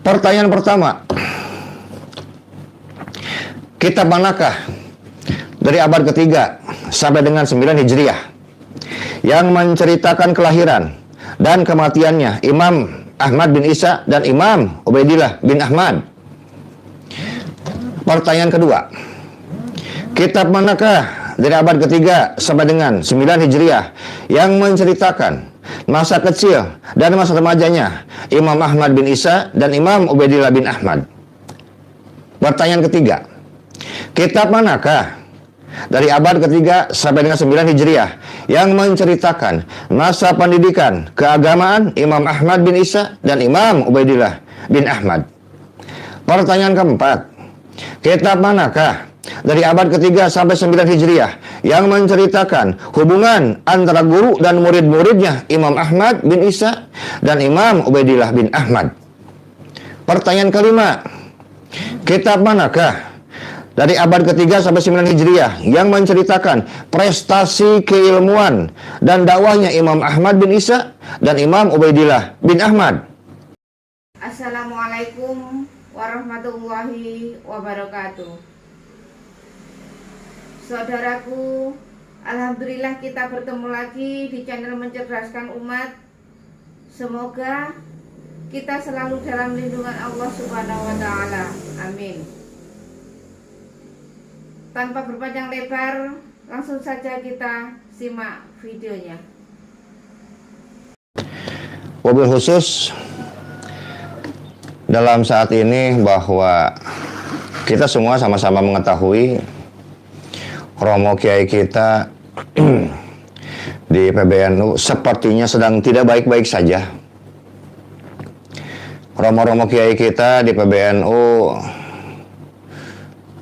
Pertanyaan pertama, kitab manakah dari abad ketiga sampai dengan 9 Hijriah yang menceritakan kelahiran dan kematiannya Imam Ahmad bin Isa dan Imam Ubaidillah bin Ahmad? Pertanyaan kedua, kitab manakah dari abad ketiga sampai dengan 9 Hijriah yang menceritakan masa kecil dan masa remajanya Imam Ahmad bin Isa dan Imam Ubaidillah bin Ahmad? Pertanyaan ketiga, kitab manakah dari abad ketiga sampai dengan 9 Hijriah yang menceritakan masa pendidikan keagamaan Imam Ahmad bin Isa dan Imam Ubaidillah bin Ahmad? Pertanyaan keempat, kitab manakah dari abad ketiga sampai 9 Hijriah yang menceritakan hubungan antara guru dan murid-muridnya Imam Ahmad bin Isa dan Imam Ubaidillah bin Ahmad? Pertanyaan kelima, kitab manakah dari abad ketiga sampai 9 Hijriah yang menceritakan prestasi keilmuan dan dakwahnya Imam Ahmad bin Isa dan Imam Ubaidillah bin Ahmad? Assalamualaikum warahmatullahi wabarakatuh. Saudaraku, alhamdulillah kita bertemu lagi di channel Mencerdaskan Umat. Semoga kita selalu dalam lindungan Allah Subhanahu wa taala. Amin. Tanpa berpanjang lebar, langsung saja kita simak videonya. Wabil khusus dalam saat ini bahwa kita semua sama-sama mengetahui Romo Kiai kita di PBNU sepertinya sedang tidak baik-baik saja. Romo-romo Kiai kita di PBNU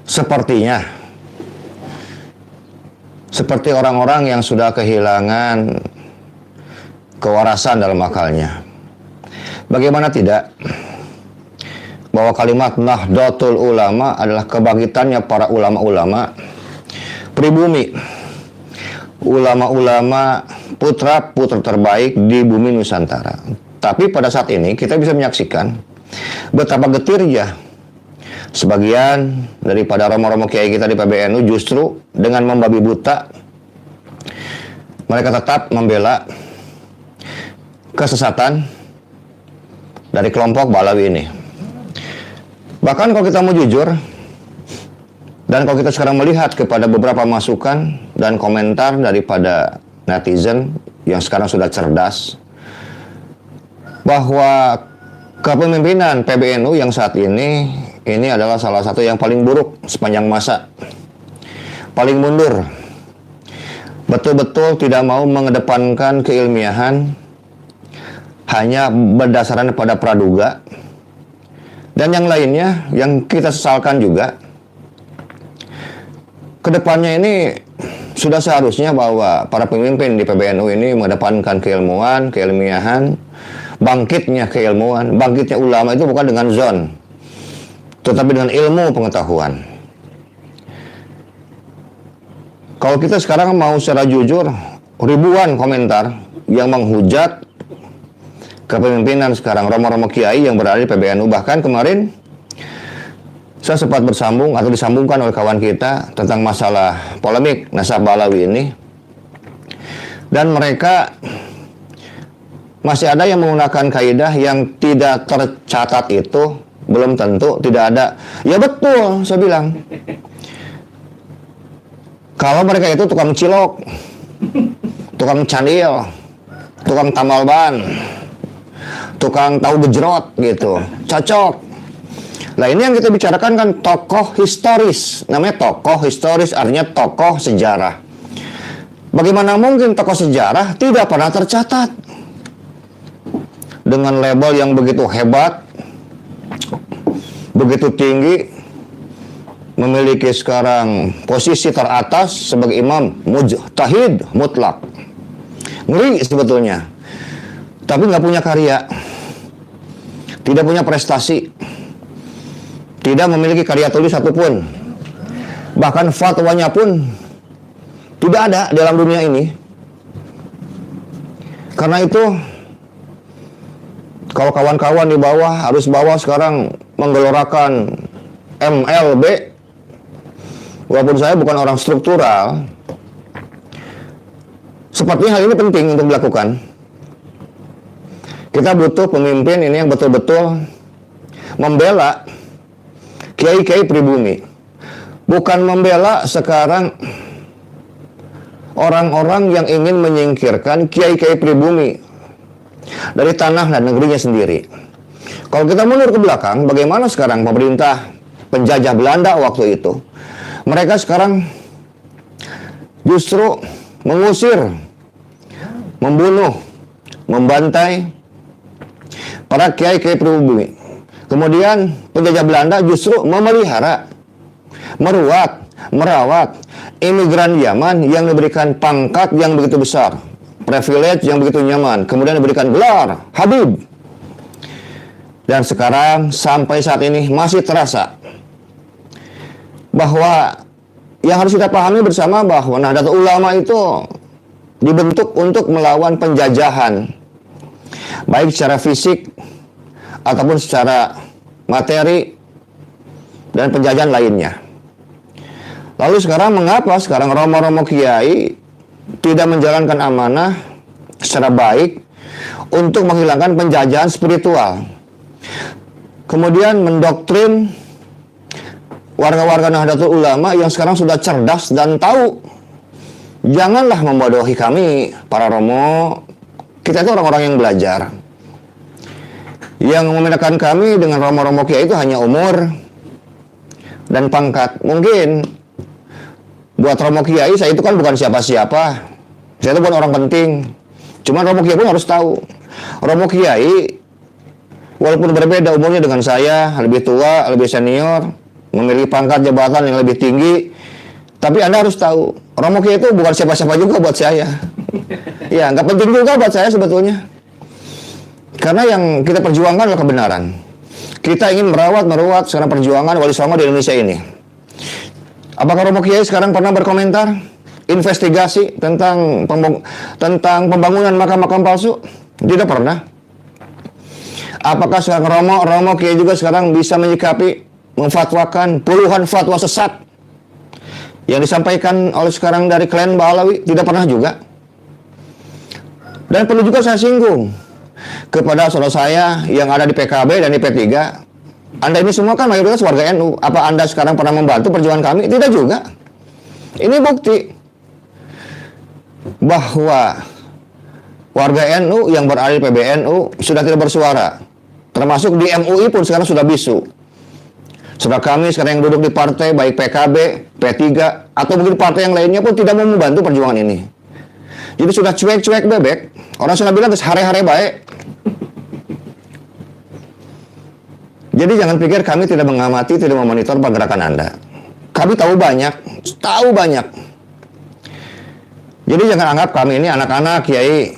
sepertinya seperti orang-orang yang sudah kehilangan kewarasan dalam akalnya. Bagaimana tidak bahwa kalimat Nahdlatul Ulama adalah kebangkitannya para ulama-ulama pribumi, ulama-ulama putra-putra terbaik di bumi Nusantara. Tapi pada saat ini kita bisa menyaksikan betapa getirnya sebagian daripada romo-romo kiai kita di PBNU justru dengan membabi buta mereka tetap membela kesesatan dari kelompok Balawi ini. Bahkan kalau kita mau jujur, dan kalau kita sekarang melihat kepada beberapa masukan dan komentar daripada netizen yang sekarang sudah cerdas, bahwa kepemimpinan PBNU yang saat ini adalah salah satu yang paling buruk sepanjang masa, paling mundur, betul-betul tidak mau mengedepankan keilmiahan, hanya berdasarkan pada praduga, dan yang lainnya yang kita sesalkan juga. Kedepannya ini sudah seharusnya bahwa para pemimpin di PBNU ini mengedepankan keilmuan, keilmiahan, bangkitnya keilmuan, bangkitnya ulama itu bukan dengan zon, tetapi dengan ilmu pengetahuan. Kalau kita sekarang mau secara jujur, ribuan komentar yang menghujat kepemimpinan sekarang romo-romo kiai yang berada di PBNU. Bahkan kemarin saya sempat bersambung atau disambungkan oleh kawan kita tentang masalah polemik nasab Balawi ini. Dan mereka masih ada yang menggunakan kaidah yang tidak tercatat itu, belum tentu tidak ada. Ya betul, saya bilang. Kalau mereka itu tukang cilok, tukang candil, tukang tambal ban, tukang tahu gejrot gitu, cocok. Nah ini yang kita bicarakan kan tokoh historis. Namanya tokoh historis artinya tokoh sejarah. Bagaimana mungkin tokoh sejarah tidak pernah tercatat? Dengan label yang begitu hebat, begitu tinggi, memiliki sekarang posisi teratas sebagai imam mujtahid mutlak. Ngeri sebetulnya. Tapi nggak punya karya, tidak punya prestasi, tidak memiliki karya tulis satupun. Bahkan fatwanya pun tidak ada dalam dunia ini. Karena itu Kalau kawan-kawan di bawah harus bawah sekarang menggelorakan MLB, walaupun saya bukan orang struktural, sepertinya hal ini penting untuk dilakukan. Kita butuh pemimpin ini yang betul-betul membela kiai-kiai pribumi, bukan membela sekarang orang-orang yang ingin menyingkirkan kiai-kiai pribumi dari tanah dan negerinya sendiri. Kalau kita mundur ke belakang, bagaimana sekarang pemerintah penjajah Belanda waktu itu? Mereka sekarang justru mengusir, membunuh, membantai para kiai-kiai pribumi. Kemudian penjajah Belanda justru memelihara, merawat imigran Yaman yang diberikan pangkat yang begitu besar, privilege yang begitu nyaman, kemudian diberikan gelar Habib. Dan sekarang sampai saat ini masih terasa bahwa yang harus kita pahami bersama bahwa Nahdlatul Ulama itu dibentuk untuk melawan penjajahan, baik secara fisik ataupun secara materi dan penjajahan lainnya. Lalu sekarang mengapa sekarang romo-romo kiai tidak menjalankan amanah secara baik untuk menghilangkan penjajahan spiritual, kemudian mendoktrin warga-warga Nahdlatul Ulama yang sekarang sudah cerdas dan tahu, janganlah membodohi kami para romo. Kita itu orang-orang yang belajar. Yang membedakan kami dengan romo-romo kiai itu hanya umur dan pangkat. Mungkin buat romo kiai saya itu kan bukan siapa-siapa. Saya itu bukan orang penting. Cuma romo kiai pun harus tahu. Romo kiai walaupun berbeda umurnya dengan saya, lebih tua, lebih senior, memiliki pangkat jabatan yang lebih tinggi, tapi Anda harus tahu, romo kiai itu bukan siapa-siapa juga buat saya. Ya, nggak penting juga buat saya sebetulnya. Karena yang kita perjuangkan adalah kebenaran. Kita ingin merawat sekarang perjuangan Wali Songo di Indonesia ini. Apakah romo kiai sekarang pernah berkomentar investigasi tentang pembangunan makam-makam palsu? Tidak pernah. Apakah sekarang romo kiai juga sekarang bisa menyikapi, memfatwakan puluhan fatwa sesat yang disampaikan oleh sekarang dari klan Ba'alawi? Tidak pernah juga. Dan perlu juga saya singgung kepada saudara saya yang ada di PKB dan di P3. Anda ini semua kan mayoritas warga NU. Apa Anda sekarang pernah membantu perjuangan kami? Tidak juga. Ini bukti bahwa warga NU yang berada di PBNU sudah tidak bersuara. Termasuk di MUI pun sekarang sudah bisu. Saudara kami sekarang yang duduk di partai baik PKB, P3 atau mungkin partai yang lainnya pun tidak mau membantu perjuangan ini. Jadi sudah cuek-cuek bebek. Orang sudah bilang hare-hare baik. Jadi jangan pikir kami tidak mengamati, tidak memonitor pergerakan Anda. Kami tahu banyak. Jadi jangan anggap kami ini anak-anak kiai.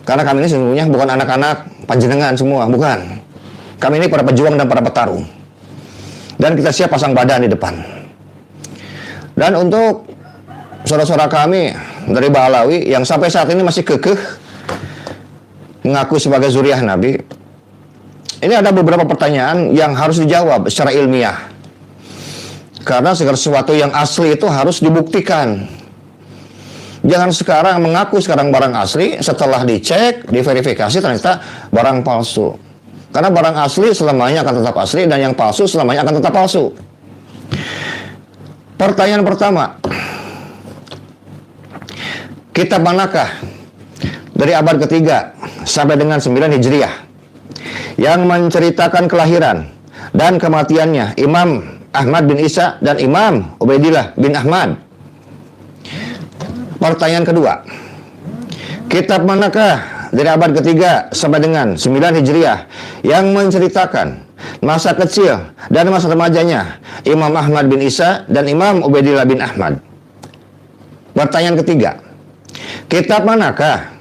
Karena kami ini sesungguhnya bukan anak-anak panjenengan semua, bukan. Kami ini para pejuang dan para petarung. Dan kita siap pasang badan di depan. Dan untuk saudara-saudara kami dari Ba'alawi yang sampai saat ini masih kekeh mengaku sebagai zuriat Nabi, ini ada beberapa pertanyaan yang harus dijawab secara ilmiah. Karena segala sesuatu yang asli itu harus dibuktikan. Jangan sekarang mengaku sekarang barang asli, setelah dicek, diverifikasi ternyata barang palsu. Karena barang asli selamanya akan tetap asli dan yang palsu selamanya akan tetap palsu. Pertanyaan pertama, kitab manakah dari abad ketiga sampai dengan 9 Hijriah yang menceritakan kelahiran dan kematiannya Imam Ahmad bin Isa dan Imam Ubaidillah bin Ahmad? Pertanyaan kedua, kitab manakah dari abad ketiga sampai dengan 9 Hijriah yang menceritakan masa kecil dan masa remajanya Imam Ahmad bin Isa dan Imam Ubaidillah bin Ahmad? Pertanyaan ketiga, kitab manakah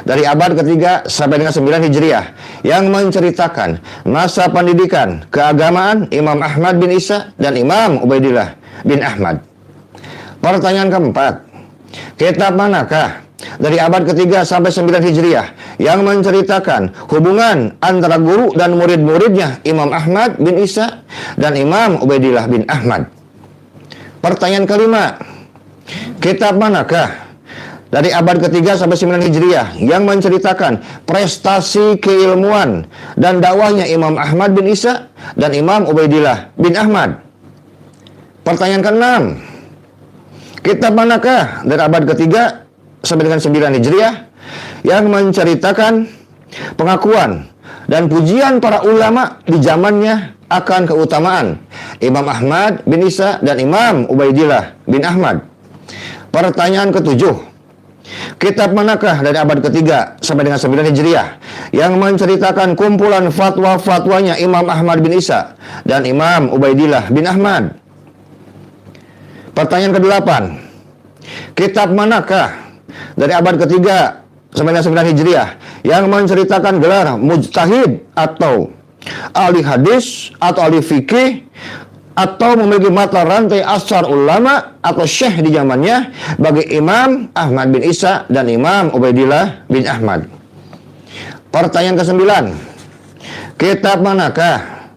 dari abad ketiga sampai dengan 9 Hijriah yang menceritakan masa pendidikan keagamaan Imam Ahmad bin Isa dan Imam Ubaidillah bin Ahmad? Pertanyaan keempat, kitab manakah dari abad ketiga sampai 9 Hijriah yang menceritakan hubungan antara guru dan murid-muridnya Imam Ahmad bin Isa dan Imam Ubaidillah bin Ahmad. Pertanyaan kelima, kitab manakah dari abad ketiga sampai 9 Hijriah yang menceritakan prestasi keilmuan dan dakwahnya Imam Ahmad bin Isa dan Imam Ubaidillah bin Ahmad? Pertanyaan keenam, kitab manakah dari abad ketiga sampai dengan 9 Hijriah yang menceritakan pengakuan dan pujian para ulama di zamannya akan keutamaan Imam Ahmad bin Isa dan Imam Ubaidillah bin Ahmad? Pertanyaan ketujuh, kitab manakah dari abad ketiga sampai dengan 9 Hijriah yang menceritakan kumpulan fatwa-fatwanya Imam Ahmad bin Isa dan Imam Ubaidillah bin Ahmad? Pertanyaan kedelapan, kitab manakah dari abad ketiga sampai dengan 9 Hijriah yang menceritakan gelar mujtahid atau ahli hadis atau ahli fikih atau memiliki mata rantai asar ulama atau syekh di zamannya bagi Imam Ahmad bin Isa dan Imam Ubaidillah bin Ahmad? Pertanyaan ke-9, kitab manakah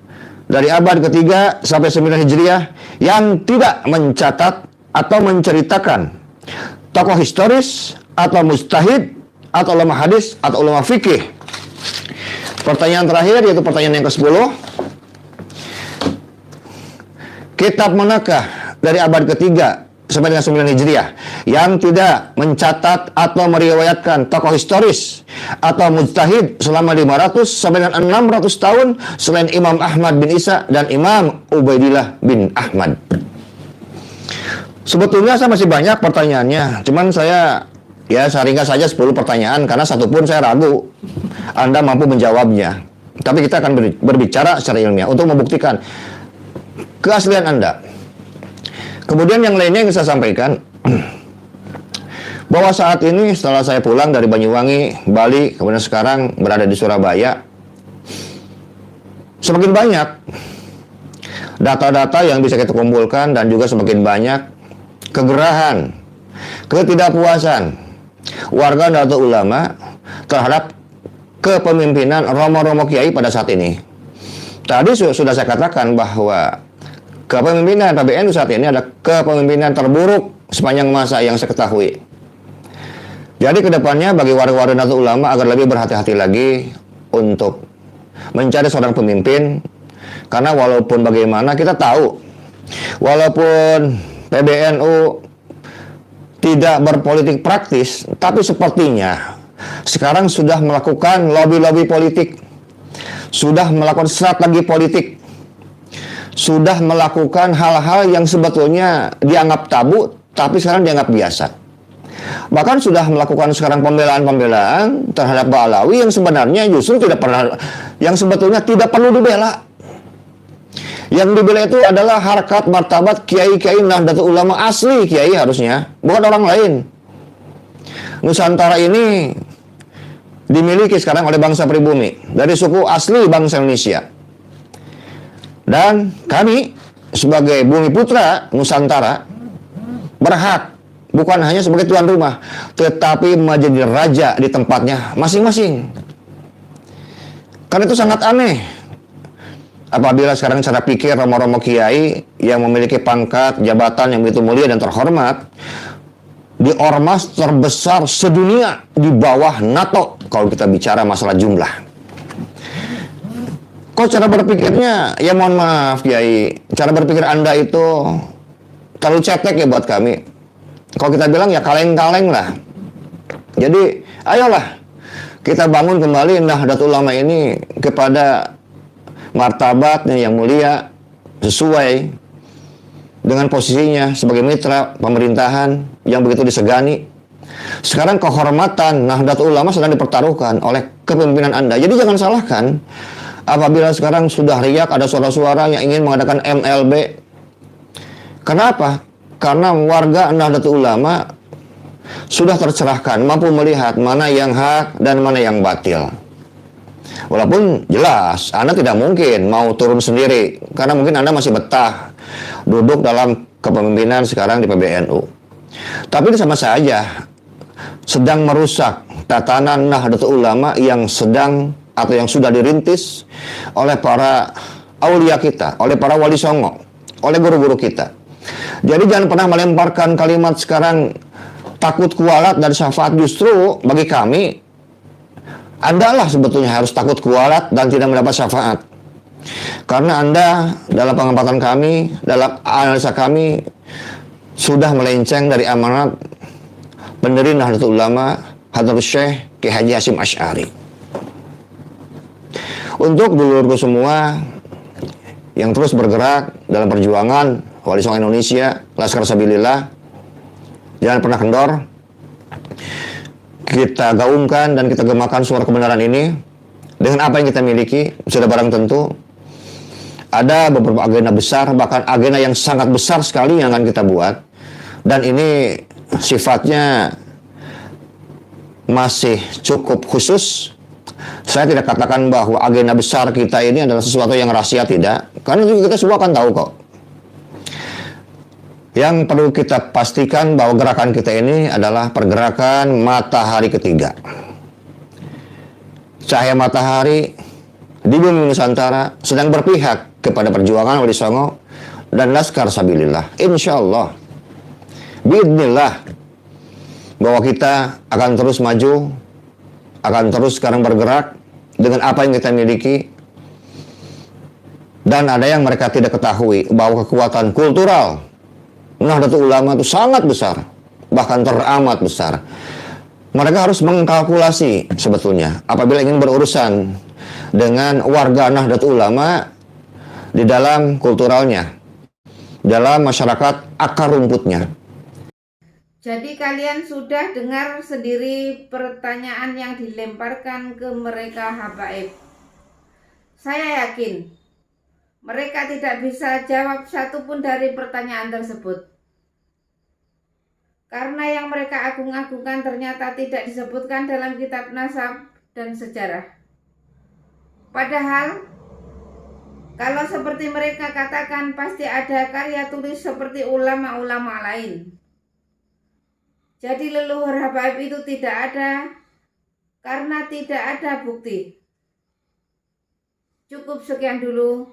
dari abad ketiga sampai 9 Hijriah yang tidak mencatat atau menceritakan tokoh historis atau mujtahid atau ulama hadis atau ulama fikih? Pertanyaan terakhir yaitu pertanyaan yang ke-10, kitab manakah dari abad ketiga sampai dengan 9 Hijriah yang tidak mencatat atau meriwayatkan tokoh historis atau mujtahid selama 500 sampai dengan 600 tahun selain Imam Ahmad bin Isa dan Imam Ubaidillah bin Ahmad? Sebetulnya saya masih banyak pertanyaannya, cuman saya ringkas saja 10 pertanyaan karena satu pun saya ragu Anda mampu menjawabnya. Tapi kita akan berbicara secara ilmiah untuk membuktikan keaslian Anda. Kemudian yang lainnya yang saya sampaikan bahwa saat ini setelah saya pulang dari Banyuwangi, Bali, kemudian sekarang berada di Surabaya, semakin banyak data-data yang bisa kita kumpulkan dan juga semakin banyak kegerahan, ketidakpuasan warga Nahdlatul Ulama terhadap kepemimpinan romo-romo kiai pada saat ini. Tadi sudah saya katakan bahwa kepemimpinan PBNU saat ini adalah kepemimpinan terburuk sepanjang masa yang saya ketahui. Jadi kedepannya bagi warga-warga Nahdlatul Ulama agar lebih berhati-hati lagi untuk mencari seorang pemimpin, karena walaupun bagaimana kita tahu, walaupun PBNU tidak berpolitik praktis, tapi sepertinya sekarang sudah melakukan lobby-lobby politik, sudah melakukan strategi politik, sudah melakukan hal-hal yang sebetulnya dianggap tabu, tapi sekarang dianggap biasa. Bahkan sudah melakukan sekarang pembelaan-pembelaan terhadap Ba'alawi yang sebenarnya justru tidak pernah, yang sebetulnya tidak perlu dibela. Yang dibela itu adalah harkat martabat kiai-kiai Nahdlatul Ulama asli, kiai harusnya, bukan orang lain. Nusantara ini dimiliki sekarang oleh bangsa pribumi dari suku asli bangsa Indonesia. Dan kami sebagai bumi putra Nusantara berhak bukan hanya sebagai tuan rumah, tetapi menjadi raja di tempatnya masing-masing. Karena itu sangat aneh apabila sekarang cara pikir romo-romo kiai yang memiliki pangkat jabatan yang begitu mulia dan terhormat di ormas terbesar sedunia di bawah NATO kalau kita bicara masalah jumlah. Kok cara berpikirnya, ya mohon maaf kiai, cara berpikir Anda itu terlalu cetek ya buat kami. Kalau kita bilang ya kaleng-kaleng lah. Jadi ayolah kita bangun kembali Nahdlatul Ulama ini kepada martabatnya yang mulia sesuai dengan posisinya sebagai mitra pemerintahan yang begitu disegani. Sekarang kehormatan Nahdlatul Ulama sedang dipertaruhkan oleh kepemimpinan Anda. Jadi jangan salahkan apabila sekarang sudah riak ada suara-suara yang ingin mengadakan MLB. Kenapa? Karena warga Nahdlatul Ulama sudah tercerahkan, mampu melihat mana yang hak dan mana yang batil. Walaupun jelas Anda tidak mungkin mau turun sendiri, karena mungkin Anda masih betah duduk dalam kepemimpinan sekarang di PBNU. Tapi sama saja sedang merusak tatanan Nahdlatul Ulama yang sedang atau yang sudah dirintis oleh para aulia kita, oleh para wali songo, oleh guru-guru kita. Jadi jangan pernah melemparkan kalimat sekarang takut kualat dan syafaat. Justru bagi kami, Anda lah sebetulnya harus takut kualat dan tidak mendapat syafaat. Karena Anda dalam pengamatan kami, dalam analisa kami, sudah melenceng dari amanat pendiri Nahdlatul Ulama Hadratus Syekh Kiai Haji Hasyim Asy'ari. Untuk dulurku semua yang terus bergerak dalam perjuangan Wali Songo Indonesia, Laskar Sabilillah, jangan pernah kendor. Kita gaungkan dan kita gemakan suara kebenaran ini dengan apa yang kita miliki. Sudah barang tentu ada beberapa agenda besar, bahkan agenda yang sangat besar sekali yang akan kita buat. Dan ini sifatnya masih cukup khusus. Saya tidak katakan bahwa agenda besar kita ini adalah sesuatu yang rahasia, tidak. Karena juga kita semua akan tahu kok. Yang perlu kita pastikan bahwa gerakan kita ini adalah pergerakan matahari ketiga. Cahaya matahari di bumi Nusantara sedang berpihak kepada perjuangan Wali Songo dan Laskar Sabilillah. Insya Allah, biidznillah, bahwa kita akan terus maju, akan terus sekarang bergerak dengan apa yang kita miliki. Dan ada yang mereka tidak ketahui, bahwa kekuatan kultural Nahdlatul Ulama itu sangat besar, bahkan teramat besar. Mereka harus mengkalkulasi sebetulnya apabila ingin berurusan dengan warga Nahdlatul Ulama di dalam kulturalnya, dalam masyarakat akar rumputnya. Jadi kalian sudah dengar sendiri pertanyaan yang dilemparkan ke mereka habaib. Saya yakin mereka tidak bisa jawab satupun dari pertanyaan tersebut. Karena yang mereka agung-agungkan ternyata tidak disebutkan dalam kitab nasab dan sejarah. Padahal kalau seperti mereka katakan, pasti ada karya tulis seperti ulama-ulama lain. Jadi leluhur habaib itu tidak ada karena tidak ada bukti. Cukup sekian dulu.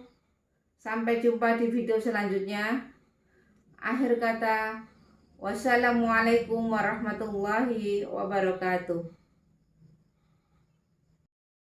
Sampai jumpa di video selanjutnya. Akhir kata, wassalamualaikum warahmatullahi wabarakatuh.